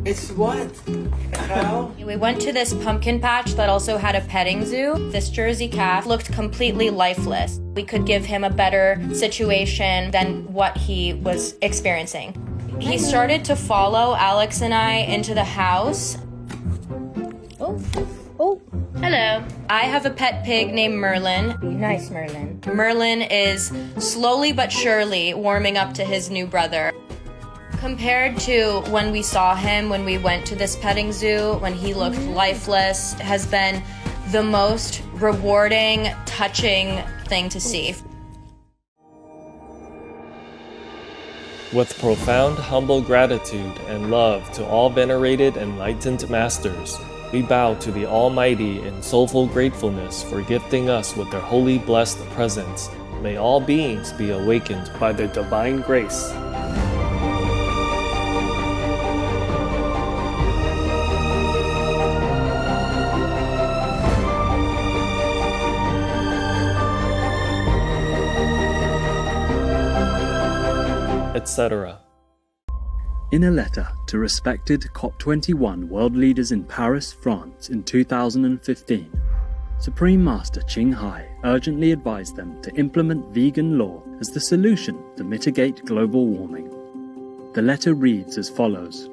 It's what? A cow? We went to this pumpkin patch that also had a petting zoo. This Jersey calf looked completely lifeless. We could give him a better situation than what he was experiencing. He started to follow Alex and I into the house. Oh, hello. I have a pet pig named Merlin. Be nice, Merlin. Merlin is slowly but surely warming up to his new brother. Compared to when we saw him when we went to this petting zoo, when he looked lifeless, has been the most rewarding, touching thing to see. With profound, humble gratitude and love to all venerated enlightened masters, we bow to the Almighty in soulful gratefulness for gifting us with their holy blessed presence. May all beings be awakened by their divine grace. Etc. In a letter to respected COP21 world leaders in Paris, France in 2015, Supreme Master Ching Hai urgently advised them to implement vegan law as the solution to mitigate global warming. The letter reads as follows.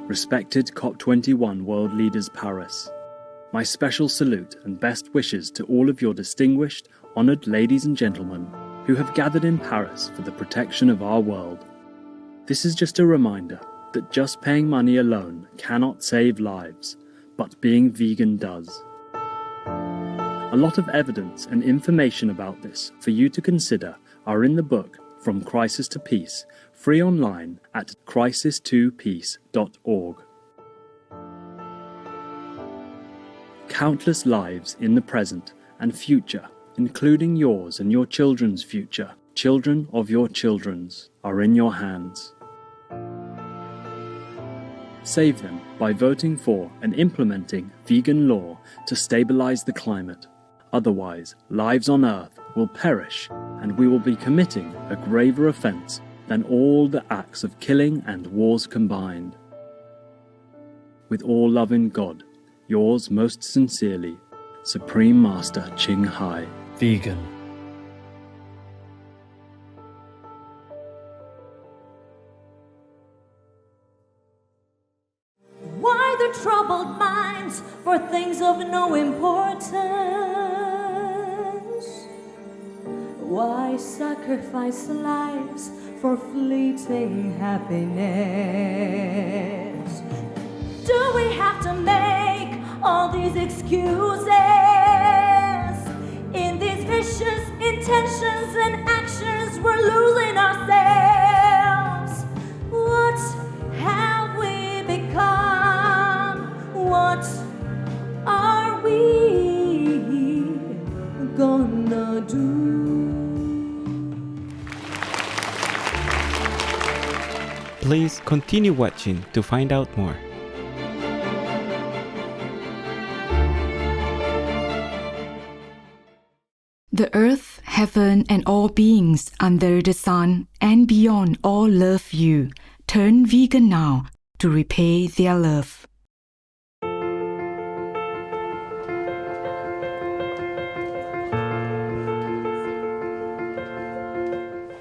Respected COP21 world leaders Paris, my special salute and best wishes to all of your distinguished, honoured ladies and gentlemen who have gathered in Paris for the protection of our world. This is just a reminder that just paying money alone cannot save lives, but being vegan does. A lot of evidence and information about this for you to consider are in the book From Crisis to Peace, free online at crisis2peace.org. Countless lives in the present and future, including yours and your children's future, children of your children's, are in your hands. Save them by voting for and implementing vegan law to stabilize the climate. Otherwise, lives on Earth will perish and we will be committing a graver offense than all the acts of killing and wars combined. With all love in God, yours most sincerely, Supreme Master Ching Hai. Vegan. Why the troubled minds for things of no importance? Why sacrifice lives for fleeting happiness? Do we have to make all these excuses in these vicious intentions and actions? We're losing ourselves. What have we become? What are we gonna do? Please continue watching to find out more. The earth, heaven, and all beings under the sun and beyond all love you. Turn vegan now to repay their love.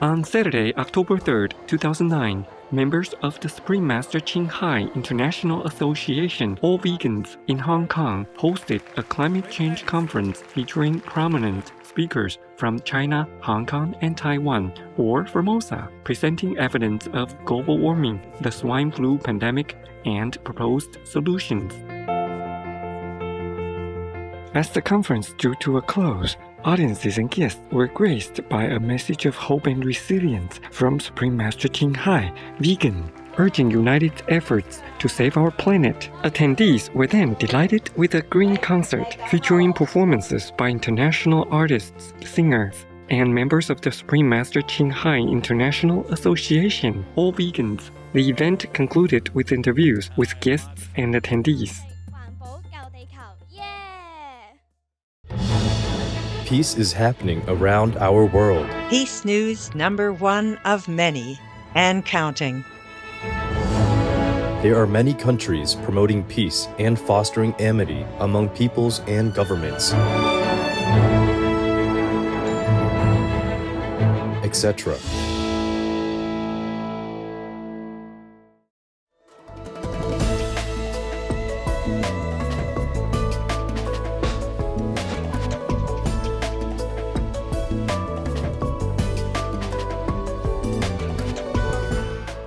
On Saturday, October 3rd, 2009, members of the Supreme Master Ching Hai International Association, All Vegans, in Hong Kong hosted a climate change conference featuring prominent speakers from China, Hong Kong, and Taiwan, or Formosa, presenting evidence of global warming, the swine flu pandemic, and proposed solutions. As the conference drew to a close, audiences and guests were graced by a message of hope and resilience from Supreme Master Ching Hai, vegan, urging united efforts to save our planet. Attendees were then delighted with a green concert featuring performances by international artists, singers, and members of the Supreme Master Ching Hai International Association, All Vegans. The event concluded with interviews with guests and attendees. peace is happening around our world. Peace News #1 of many, and counting. There are many countries promoting peace and fostering amity among peoples and governments, etc.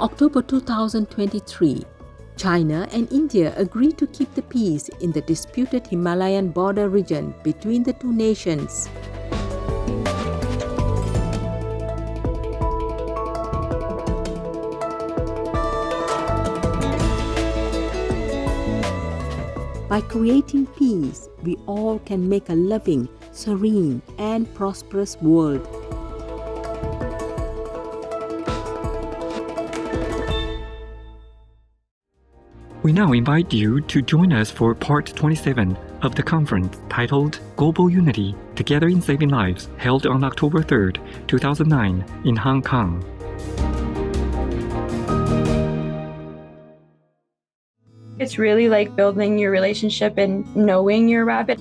October 2023, China and India agreed to keep the peace in the disputed Himalayan border region between the two nations. By creating peace, we all can make a loving, serene, and prosperous world. We now invite you to join us for part 27 of the conference titled Global Unity, Together in Saving Lives, held on October 3rd, 2009 in Hong Kong. It's really like building your relationship and knowing your rabbit.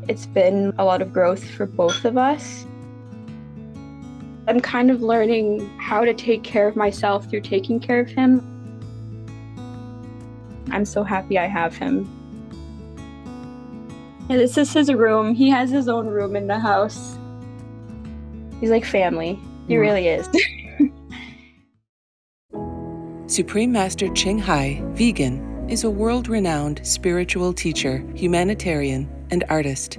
It's been a lot of growth for both of us. I'm kind of learning how to take care of myself through taking care of him. I'm so happy I have him. Yeah, this is his room. He has his own room in the house. He's like family. He really is. Supreme Master Ching Hai, vegan, is a world-renowned spiritual teacher, humanitarian, and artist.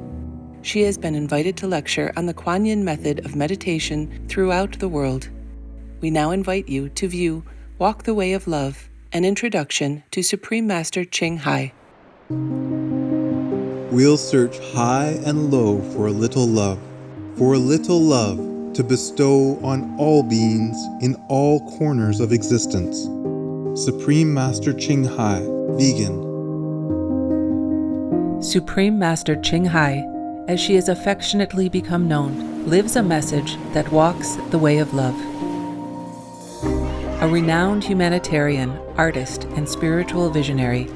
She has been invited to lecture on the Kuan Yin method of meditation throughout the world. We now invite you to view Walk the Way of Love, an introduction to Supreme Master Ching Hai. We'll search high and low for a little love to bestow on all beings in all corners of existence. Supreme Master Ching Hai, vegan. Supreme Master Ching Hai, as she has affectionately become known, lives a message that walks the way of love. A renowned humanitarian, artist, and spiritual visionary,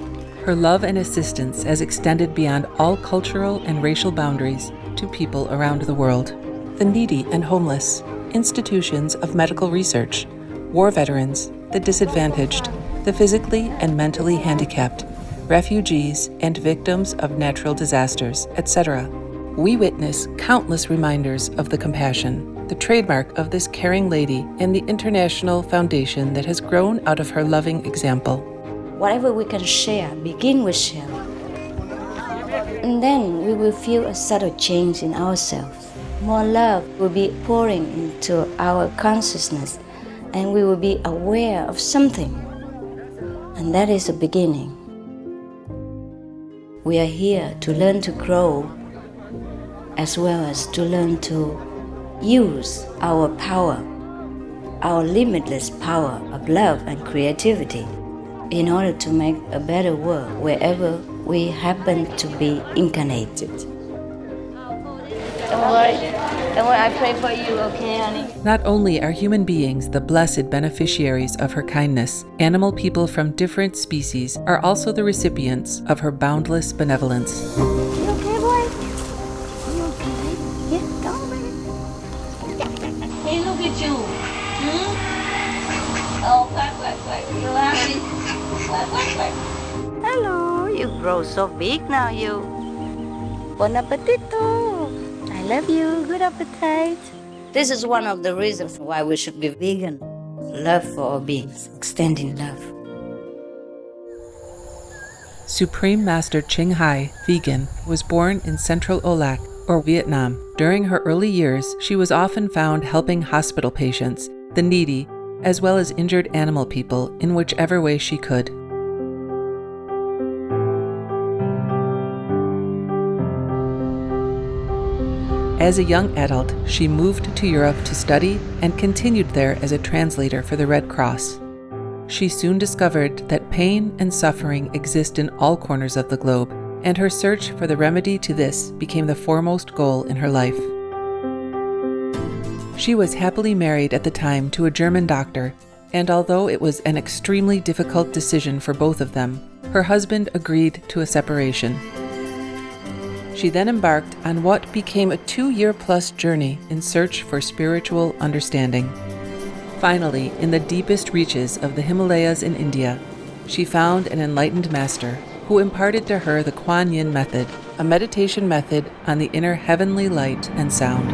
her love and assistance has extended beyond all cultural and racial boundaries to people around the world. The needy and homeless, institutions of medical research, war veterans, the disadvantaged, the physically and mentally handicapped, refugees, and victims of natural disasters, etc. We witness countless reminders of the compassion, the trademark of this caring lady, and the international foundation that has grown out of her loving example. Whatever we can share, begin with share. And then we will feel a subtle change in ourselves. More love will be pouring into our consciousness, and we will be aware of something. And that is a beginning. We are here to learn to grow, as well as to learn to use our power, our limitless power of love and creativity, in order to make a better world wherever we happen to be incarnated. Don't worry, I pray for you, okay, honey? Not only are human beings the blessed beneficiaries of her kindness, animal people from different species are also the recipients of her boundless benevolence. You okay, boy? You okay? Yeah, come on. Hey, look at you. Oh, quack. You happy? Quack. Hello, you grow so big now, you. Bon appetito. I love you. Good appetite. This is one of the reasons why we should be vegan. Love for all beings, extending love. Supreme Master Ching Hai, vegan, was born in Central Olac, or Vietnam. During her early years, she was often found helping hospital patients, the needy, as well as injured animal people in whichever way she could. As a young adult, she moved to Europe to study and continued there as a translator for the Red Cross. She soon discovered that pain and suffering exist in all corners of the globe, and her search for the remedy to this became the foremost goal in her life. She was happily married at the time to a German doctor, and although it was an extremely difficult decision for both of them, her husband agreed to a separation. She then embarked on what became a 2-year-plus journey in search for spiritual understanding. Finally, in the deepest reaches of the Himalayas in India, she found an enlightened master who imparted to her the Kuan Yin method, a meditation method on the inner heavenly light and sound.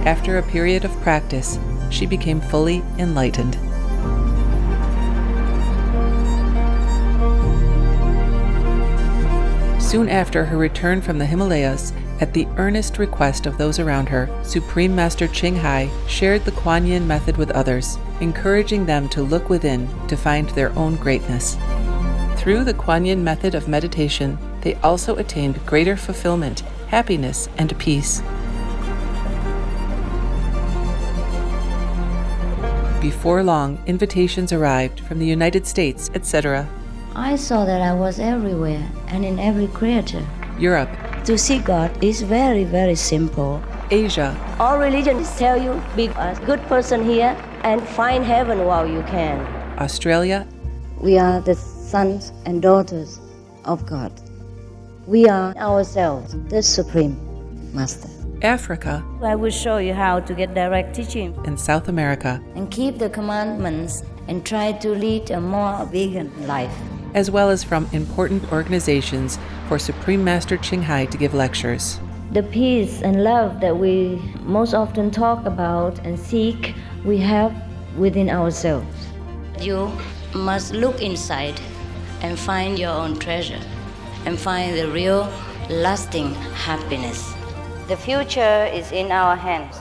After a period of practice, she became fully enlightened. Soon after her return from the Himalayas, at the earnest request of those around her, Supreme Master Ching Hai shared the Kuan Yin method with others, encouraging them to look within to find their own greatness. Through the Kuan Yin method of meditation, they also attained greater fulfillment, happiness, and peace. Before long, invitations arrived from the United States, etc. I saw that I was everywhere and in every creature. Europe. To see God is very, very simple. Asia. All religions tell you, be a good person here and find heaven while you can. Australia. We are the sons and daughters of God. We are ourselves, the Supreme Master. Africa. I will show you how to get direct teaching. And South America. And keep the commandments and try to lead a more vegan life. As well as from important organizations for Supreme Master Ching Hai to give lectures. The peace and love that we most often talk about and seek, we have within ourselves. You must look inside and find your own treasure and find the real, lasting happiness. The future is in our hands.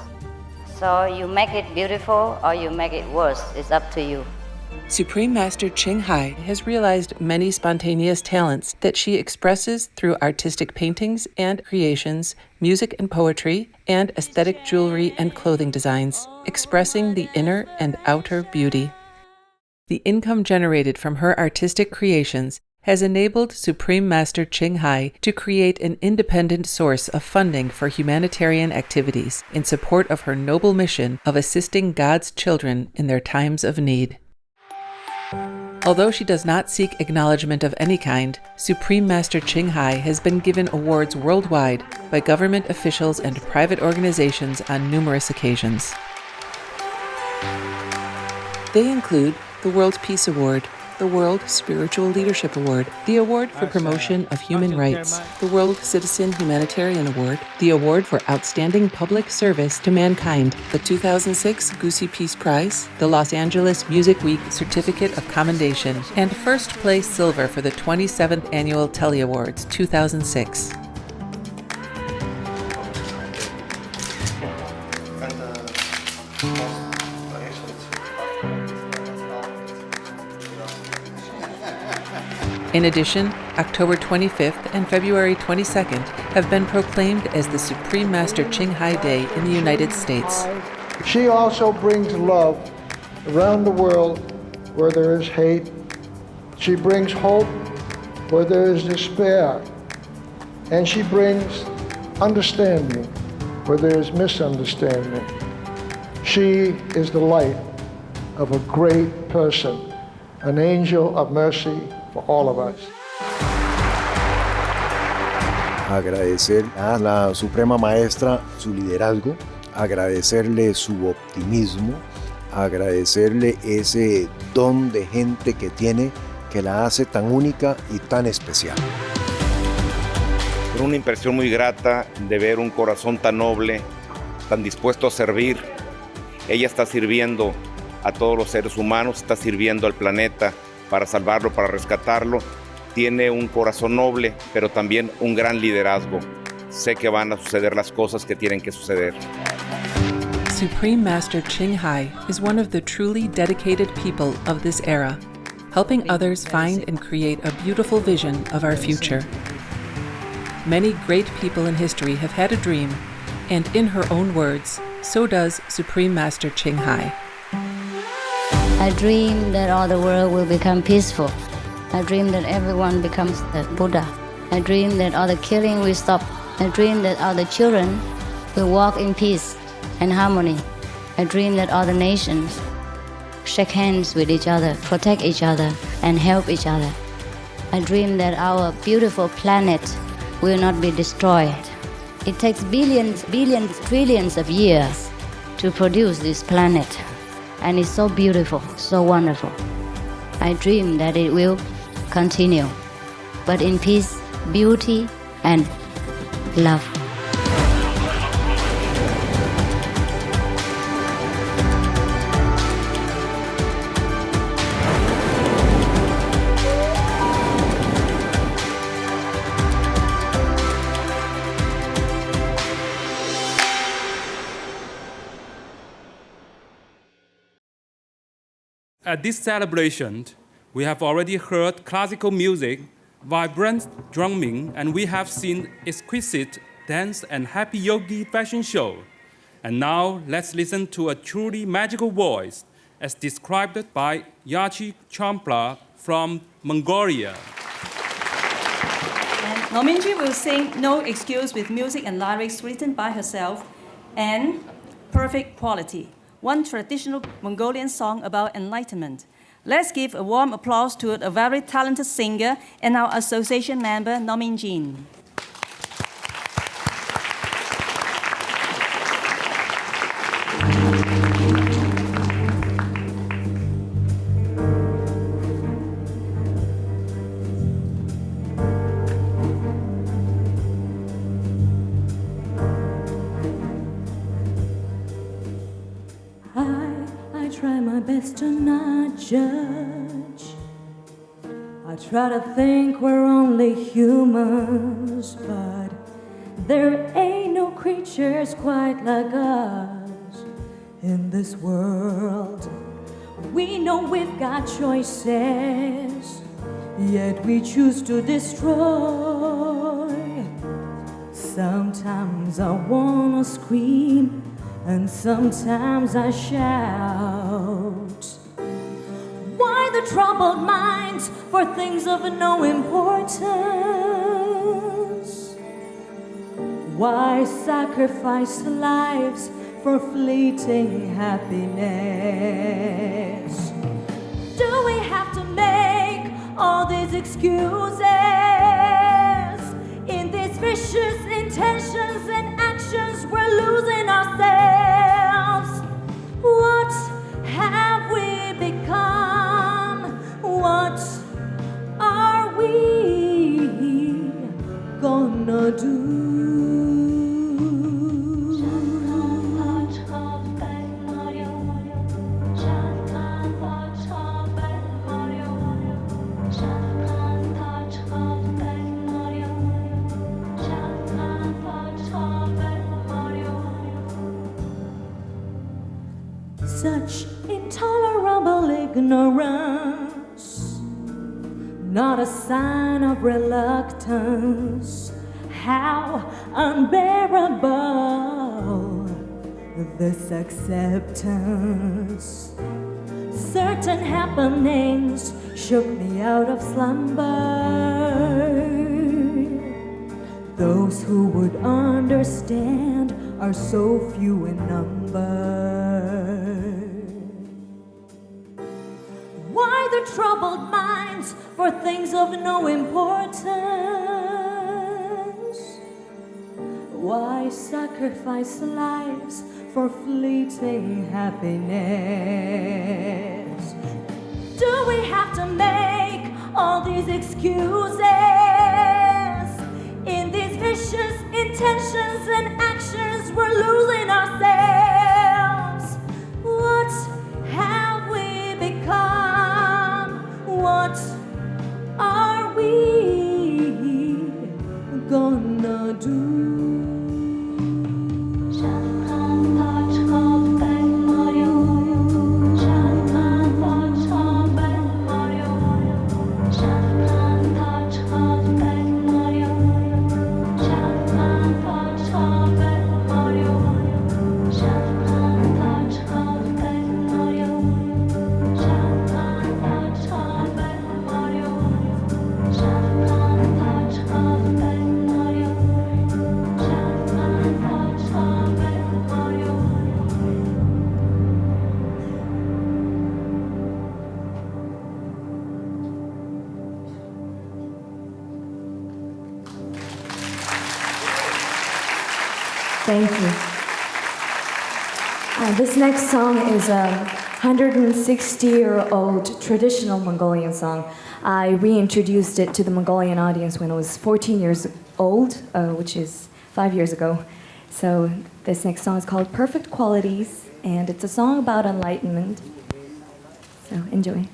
So you make it beautiful or you make it worse. It's up to you. Supreme Master Ching Hai has realized many spontaneous talents that she expresses through artistic paintings and creations, music and poetry, and aesthetic jewelry and clothing designs, expressing the inner and outer beauty. The income generated from her artistic creations has enabled Supreme Master Ching Hai to create an independent source of funding for humanitarian activities in support of her noble mission of assisting God's children in their times of need. Although she does not seek acknowledgement of any kind, Supreme Master Ching Hai has been given awards worldwide by government officials and private organizations on numerous occasions. They include the World Peace Award, the World Spiritual Leadership Award, the Award for Promotion of Human Rights, the World Citizen Humanitarian Award, the Award for Outstanding Public Service to Mankind, the 2006 Gusi Peace Prize, the Los Angeles Music Week Certificate of Commendation, and first place silver for the 27th Annual Telly Awards 2006. In addition, October 25th and February 22nd have been proclaimed as the Supreme Master Ching Hai Day in the United States. She also brings love around the world where there is hate. She brings hope where there is despair. And she brings understanding where there is misunderstanding. She is the light of a great person, an angel of mercy for all of us. Agradecer a la Suprema Maestra su liderazgo, agradecerle su optimismo, agradecerle ese don de gente que tiene que la hace tan única y tan especial. Una impresión muy grata de ver un corazón tan noble, tan dispuesto a servir. Ella está sirviendo a todos los seres humanos, está sirviendo al planeta para salvarlo, para rescatarlo. Tiene un corazón noble, pero también un gran liderazgo. Sé que van a suceder las cosas que tienen que suceder. Supreme Master Ching Hai is one of the truly dedicated people of this era, helping others find and create a beautiful vision of our future. Many great people in history have had a dream, and in her own words, so does Supreme Master Ching Hai. I dream that all the world will become peaceful, I dream that everyone becomes the Buddha. I dream that all the killing will stop. I dream that all the children will walk in peace and harmony. I dream that all the nations shake hands with each other, protect each other, and help each other. I dream that our beautiful planet will not be destroyed. It takes billions, trillions of years to produce this planet, and it's so beautiful, so wonderful. I dream that it will continue, but in peace, beauty, and love. At this celebration, we have already heard classical music, vibrant drumming, and we have seen exquisite dance and happy yogi fashion show. And now let's listen to a truly magical voice as described by Yachi Champla from Mongolia. And Nominji will sing No Excuse with music and lyrics written by herself and Perfect Quality, one traditional Mongolian song about enlightenment. Let's give a warm applause to a very talented singer and our association member, Nominjin. I try my best to not judge. I try to think we're only humans, but there ain't no creatures quite like us in this world. We know we've got choices, yet we choose to destroy. Sometimes I wanna scream, and sometimes I shout. Why the troubled minds for things of no importance? Why sacrifice lives for fleeting happiness? Do we have to make all these excuses in these vicious intentions and actions? We're losing ourselves. What have we become? What are we gonna do? Such intolerable ignorance, not a sign of reluctance. How unbearable this acceptance. Certain happenings shook me out of slumber. Those who would understand are so few in number. Why the troubled minds for things of no importance? Why sacrifice lives for fleeting happiness? Do we have to make all these excuses in these vicious intentions and actions? We're losing ourselves. What have we become? What are we gonna do? Thank you. This next song is a 160-year-old traditional Mongolian song. I reintroduced it to the Mongolian audience when I was 14 years old, which is 5 years ago. So this next song is called Perfect Qualities, and it's a song about enlightenment. So enjoy.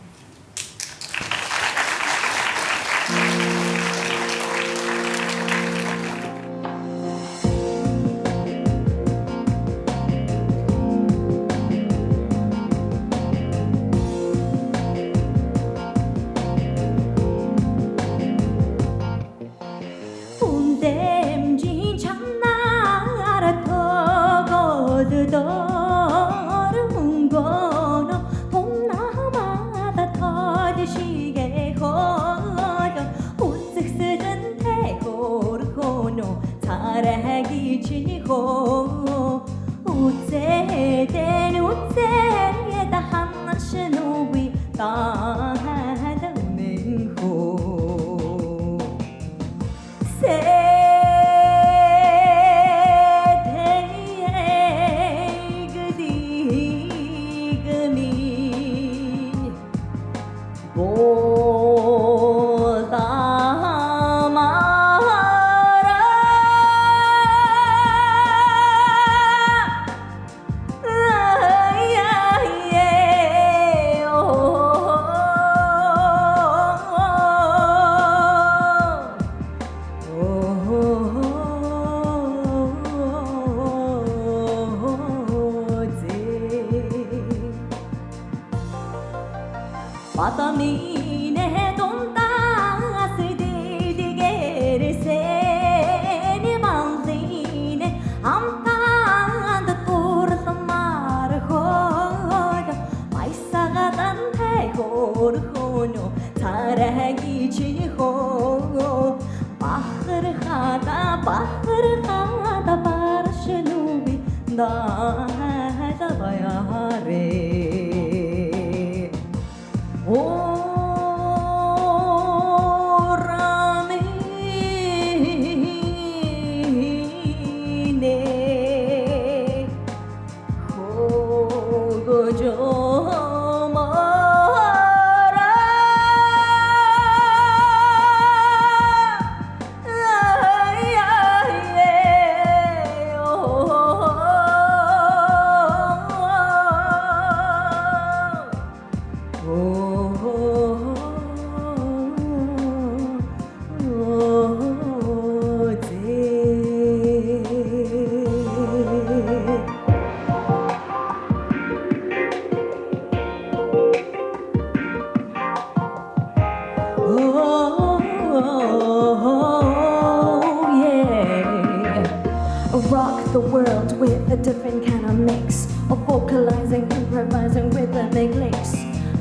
Rock the world with a different kind of mix of vocalizing, improvising rhythmic licks.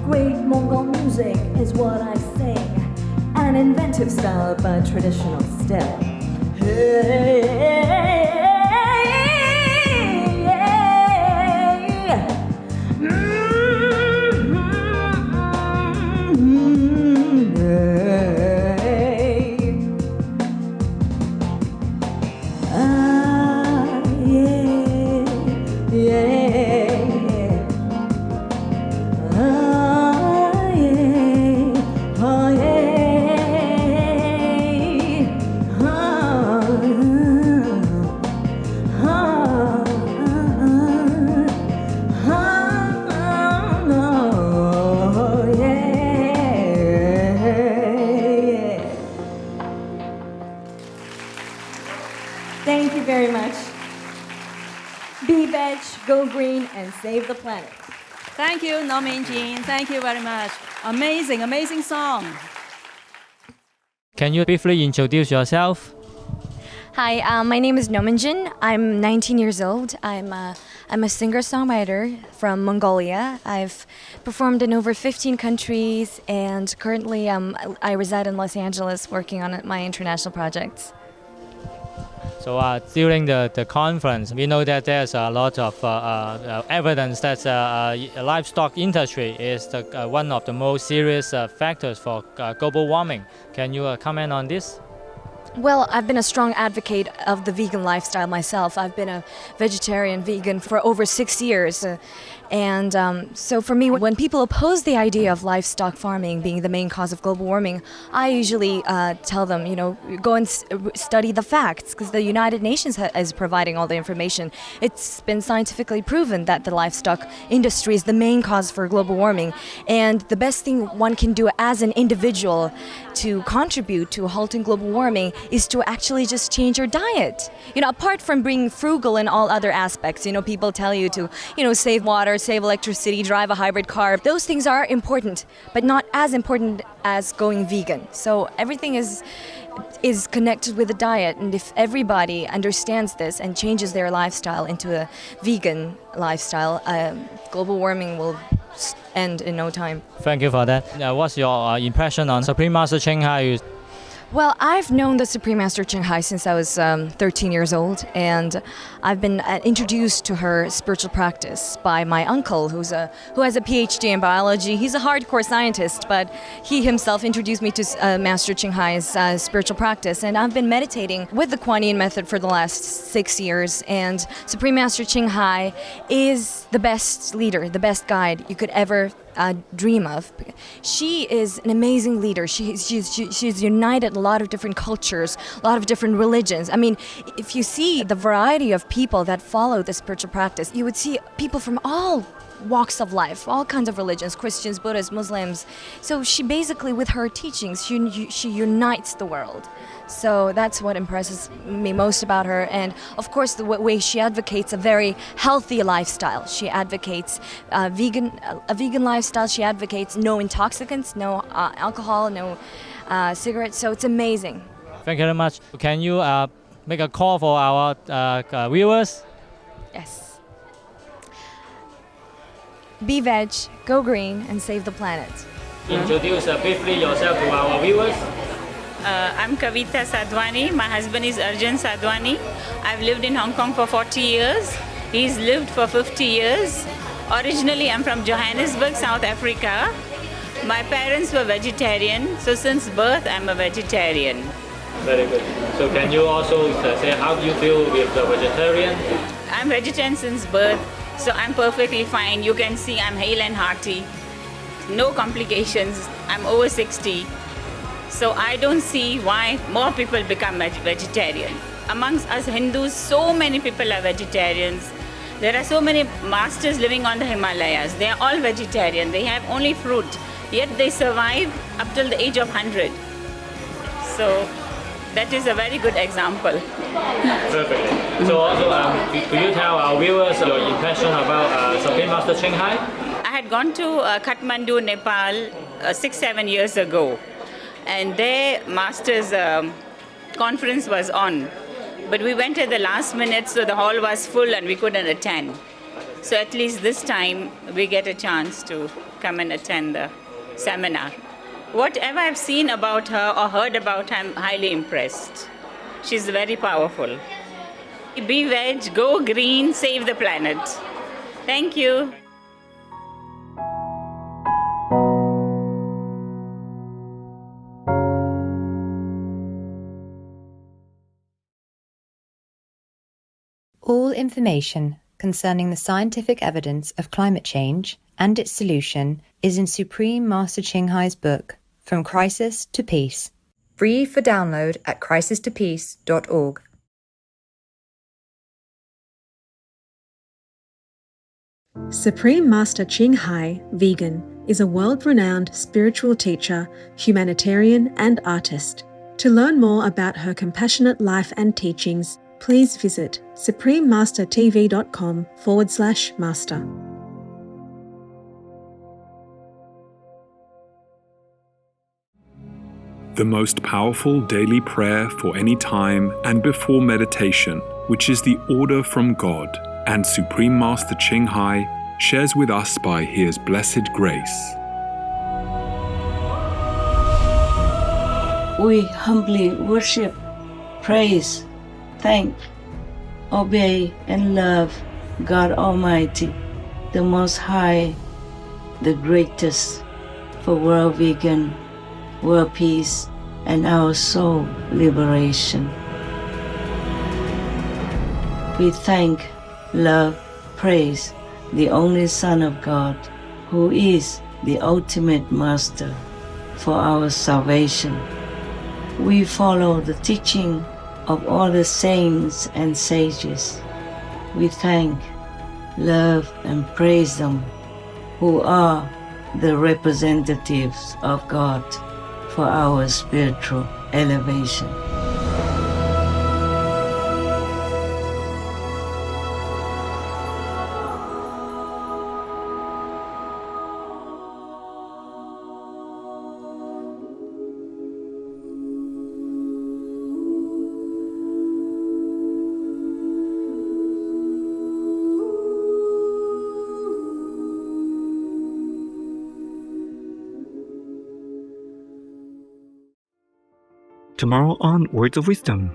Great Mongol music is what I sing, an inventive style but traditional still. Thank you very much. Be veg, go green, and save the planet. Thank you, No Min-jin. Thank you very much. Amazing, amazing song. Can you briefly introduce yourself? Hi, my name is No Min-jin. I'm 19 years old. I'm a singer-songwriter from Mongolia. I've performed in over 15 countries, and currently I reside in Los Angeles working on my international projects. So during the conference, we know that there's a lot of evidence that the livestock industry is one of the most serious factors for global warming. Can you comment on this? Well, I've been a strong advocate of the vegan lifestyle myself. I've been a vegetarian vegan for over 6 years. So for me, when people oppose the idea of livestock farming being the main cause of global warming, I usually tell them, go and study the facts, because the United Nations is providing all the information. It's been scientifically proven that the livestock industry is the main cause for global warming. And the best thing one can do as an individual to contribute to halting global warming is to actually just change your diet. Apart from being frugal in all other aspects, people tell you to, save water, save electricity, drive a hybrid car. Those things are important, but not as important as going vegan. So everything is connected with the diet, and if everybody understands this and changes their lifestyle into a vegan lifestyle, global warming will end in no time. Thank you for that. What's your impression on Supreme Master Ching Hai? Well, I've known the Supreme Master Ching Hai since I was 13 years old, and I've been introduced to her spiritual practice by my uncle, who has a PhD in biology. He's a hardcore scientist, but he himself introduced me to Master Ching Hai's spiritual practice, and I've been meditating with the Kuan Yin method for the last 6 years, and Supreme Master Ching Hai is the best leader, the best guide you could ever dream of. She is an amazing leader. She's united a lot of different cultures, a lot of different religions. I mean, if you see the variety of people that follow this spiritual practice, you would see people from all walks of life, all kinds of religions, Christians, Buddhists, Muslims. So she basically, with her teachings, she unites the world. So that's what impresses me most about her. And of course, the way she advocates a very healthy lifestyle. She advocates a vegan lifestyle. She advocates no intoxicants, no alcohol, no cigarettes. So it's amazing. Thank you very much. Can you make a call for our viewers? Yes. Be veg, go green, and save the planet. Introduce briefly yourself to our viewers. I'm Kavita Sadhwani. My husband is Arjun Sadhwani. I've lived in Hong Kong for 40 years. He's lived for 50 years. Originally, I'm from Johannesburg, South Africa. My parents were vegetarian, so since birth, I'm a vegetarian. Very good. So can you also say how do you feel with the vegetarian? I'm vegetarian since birth, so I'm perfectly fine. You can see I'm hale and hearty. No complications. I'm over 60. So I don't see why more people become vegetarian. Amongst us Hindus, so many people are vegetarians. There are so many masters living on the Himalayas. They are all vegetarian. They have only fruit. Yet they survive up till the age of 100. So that is a very good example. Perfectly. So also, do you tell our viewers your impression about Supreme Master Ching Hai? I had gone to Kathmandu, Nepal 6-7 years ago. And their master's conference was on. But we went at the last minute, so the hall was full and we couldn't attend. So at least this time, we get a chance to come and attend the seminar. Whatever I've seen about her or heard about her, I'm highly impressed. She's very powerful. Be veg, go green, save the planet. Thank you. All information concerning the scientific evidence of climate change and its solution is in Supreme Master Ching Hai's book, From Crisis to Peace, free for download at crisistopeace.org. Supreme Master Ching Hai, vegan, is a world-renowned spiritual teacher, humanitarian, and artist. To learn more about her compassionate life and teachings, please visit suprememastertv.com/master. The most powerful daily prayer for any time and before meditation, which is the order from God, and Supreme Master Ching Hai shares with us by His blessed grace. We humbly worship, praise, thank, obey, and love God Almighty, the Most High, the greatest, for world vegan, world peace, and our soul liberation. We thank, love, praise the only Son of God, who is the ultimate Master for our salvation. We follow the teaching of all the saints and sages. We thank, love, and praise them, who are the representatives of God for our spiritual elevation. Tomorrow on Words of Wisdom.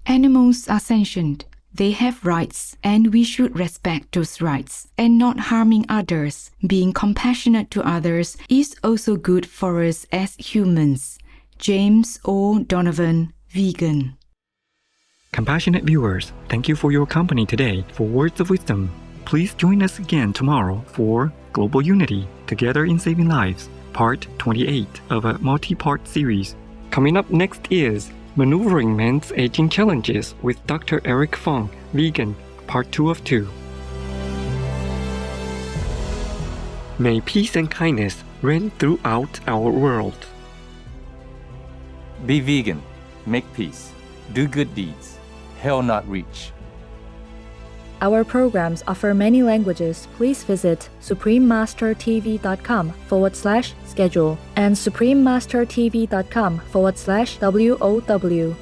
Animals are sentient. They have rights, and we should respect those rights and not harming others. Being compassionate to others is also good for us as humans. James O. Donovan, vegan. Compassionate viewers, thank you for your company today for Words of Wisdom. Please join us again tomorrow for Global Unity, Together in Saving Lives, Part 28 of a multi-part series. Coming up next is Maneuvering Men's Aging Challenges with Dr. Eric Fong, vegan, Part 2 of 2. May peace and kindness reign throughout our world. Be vegan, make peace, do good deeds, hell not reach. Our programs offer many languages. Please visit suprememastertv.com/schedule and suprememastertv.com/WOW.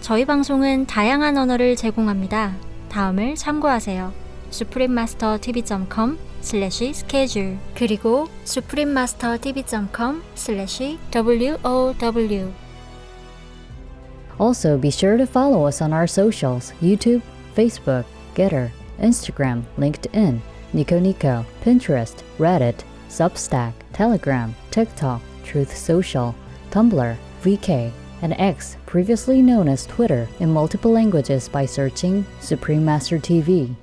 저희 방송은 다양한 언어를 제공합니다. 다음을 참고하세요. suprememastertv.com/schedule 그리고 suprememastertv.com/WOW. Also, be sure to follow us on our socials: YouTube, Facebook, Getter, Instagram, LinkedIn, Nico, Pinterest, Reddit, Substack, Telegram, TikTok, Truth Social, Tumblr, VK, and X, previously known as Twitter, in multiple languages by searching Supreme Master TV.